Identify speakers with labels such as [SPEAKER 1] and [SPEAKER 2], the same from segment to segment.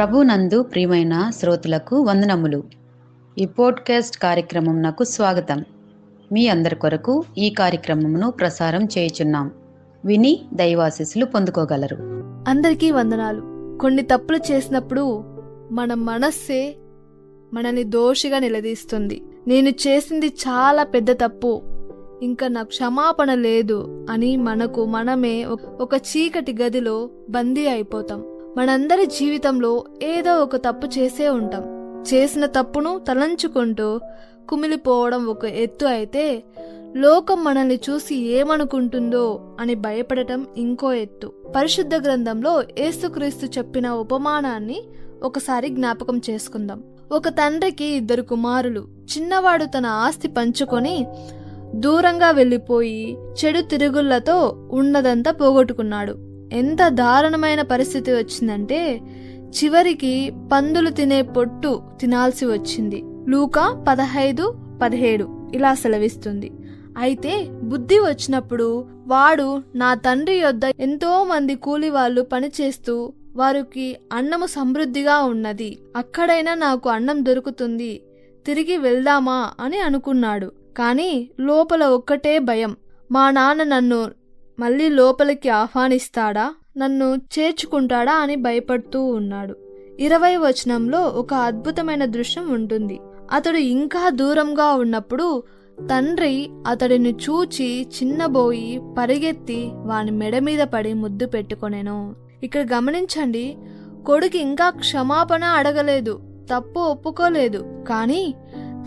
[SPEAKER 1] ప్రభునందు ప్రియమైన శ్రోతలకు వందనములు. ఈ పోడ్కాస్ట్ కార్యక్రమం నాకు స్వాగతం. మీ అందరి కొరకు ఈ కార్యక్రమమును ప్రసారం చేయుచున్నాం. విని దైవాశీస్సులు పొందుకోగలరు.
[SPEAKER 2] అందరికీ వందనాలు. కొన్ని తప్పులు చేసినప్పుడు మన మనస్సే మనని దోషిగా నిలదీస్తుంది. నేను చేసింది చాలా పెద్ద తప్పు, ఇంకా నాకు క్షమాపణ లేదు అని మనకు మనమే ఒక చీకటి గదిలో బందీ అయిపోతాం. మనందరి జీవితంలో ఏదో ఒక తప్పు చేసే ఉంటాం. చేసిన తప్పును తలంచుకుంటూ కుమిలిపోవడం ఒక ఎత్తు అయితే, లోకం మనల్ని చూసి ఏమనుకుంటుందో అని భయపడటం ఇంకో ఎత్తు. పరిశుద్ధ గ్రంథంలో యేసుక్రీస్తు చెప్పిన ఉపమానాన్ని ఒకసారి జ్ఞాపకం చేసుకుందాం. ఒక తండ్రికి 2 కుమారులు. చిన్నవాడు తన ఆస్తి పంచుకొని దూరంగా వెళ్ళిపోయి చెడు తిరుగుళ్లతో ఉన్నదంతా పోగొట్టుకున్నాడు. ఎంత దారుణమైన పరిస్థితి వచ్చిందంటే చివరికి పందులు తినే పొట్టు తినాల్సి వచ్చింది. లూకా 15:17 ఇలా సెలవిస్తుంది. అయితే బుద్ధి వచ్చినప్పుడు వాడు, నా తండ్రి యొద్ద ఎంతో మంది కూలి వాళ్ళు పనిచేస్తూ వారికి అన్నము సమృద్ధిగా ఉన్నది, అక్కడైనా నాకు అన్నం దొరుకుతుంది, తిరిగి వెళ్దామా అని అనుకున్నాడు. కానీ లోపల ఒక్కటే భయం, మా నాన్న నన్ను మళ్ళీ లోపలికి ఆహ్వానిస్తాడా, నన్ను చేర్చుకుంటాడా అని భయపడుతూ ఉన్నాడు. 20వ వచనంలో ఒక అద్భుతమైన దృశ్యం ఉంటుంది. అతడు ఇంకా దూరంగా ఉన్నప్పుడు తండ్రి అతడిని చూచి చిన్నబోయి పరిగెత్తి వాని మెడ మీద పడి ముద్దు పెట్టుకొనెను. ఇక్కడ గమనించండి, కొడుకు ఇంకా క్షమాపణ అడగలేదు, తప్పు ఒప్పుకోలేదు. కానీ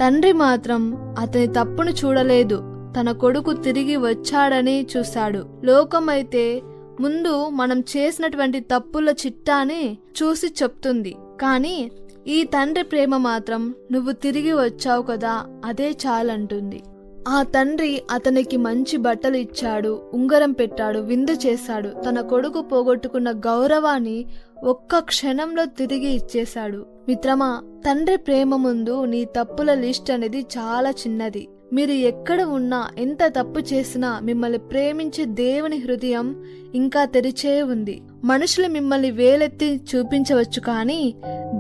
[SPEAKER 2] తండ్రి మాత్రం అతని తప్పును చూడలేదు, తన కొడుకు తిరిగి వచ్చాడని చూశాడు. లోకమైతే ముందు మనం చేసినటువంటి తప్పుల చిట్టాని చూసి చెప్తుంది. కానీ ఈ తండ్రి ప్రేమ మాత్రం, నువ్వు తిరిగి వచ్చావు కదా, అదే చాలంటుంది. ఆ తండ్రి అతనికి మంచి బట్టలు ఇచ్చాడు, ఉంగరం పెట్టాడు, విందు చేశాడు. తన కొడుకు పోగొట్టుకున్న గౌరవాన్ని ఒక్క క్షణంలో తిరిగి ఇచ్చేశాడు. మిత్రమా, తండ్రి ప్రేమ ముందు నీ తప్పుల లిస్ట్ అనేది చాలా చిన్నది. మీరు ఎక్కడ ఉన్నా, ఎంత తప్పు చేసినా మిమ్మల్ని ప్రేమించే దేవుని హృదయం ఇంకా తెరిచే ఉంది. మనుషులు మిమ్మల్ని వేలెత్తి చూపించవచ్చు, కానీ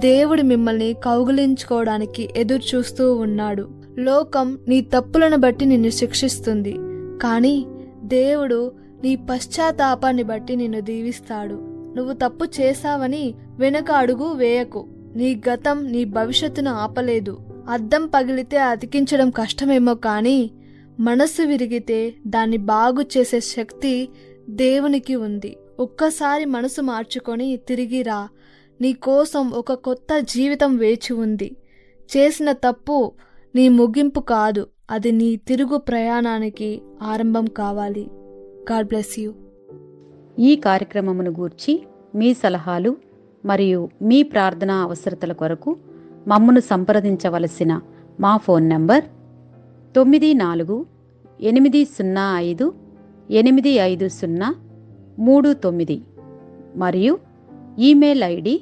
[SPEAKER 2] దేవుడు మిమ్మల్ని కౌగిలించుకోవడానికి ఎదురు చూస్తూ ఉన్నాడు. లోకం నీ తప్పులను బట్టి నిన్ను శిక్షిస్తుంది, కానీ దేవుడు నీ పశ్చాత్తాపాన్ని బట్టి నిన్ను దీవిస్తాడు. నువ్వు తప్పు చేశావని వెనక అడుగు వేయకు. నీ గతం నీ భవిష్యత్తును ఆపలేదు. అద్దం పగిలితే అతికించడం కష్టమేమో, కానీ మనసు విరిగితే దాన్ని బాగు చేసే శక్తి దేవునికి ఉంది. ఒక్కసారి మనసు మార్చుకొని తిరిగి రా. నీ కోసం ఒక కొత్త జీవితం వేచి ఉంది. చేసిన తప్పు నీ ముగింపు కాదు, అది నీ తిరుగు ప్రయాణానికి ఆరంభం కావాలి. God bless you.
[SPEAKER 1] ఈ కార్యక్రమమును గూర్చి మీ సలహాలు మరియు మీ ప్రార్థనా అవసరతల కొరకు మమ్మను సంప్రదించవలసిన మా ఫోన్ నంబర్ 9480585039 మరియు ఈమెయిల్ ఐడి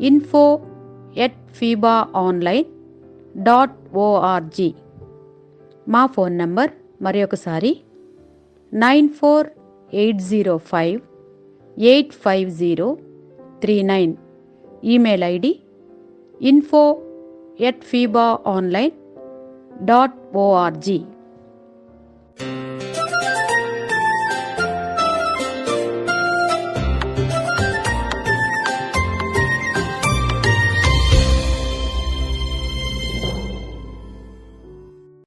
[SPEAKER 1] info@fibaonline.org. మా ఫోన్ నంబర్ మరొకసారి 9480585039. Email ID info@fibaonline.org.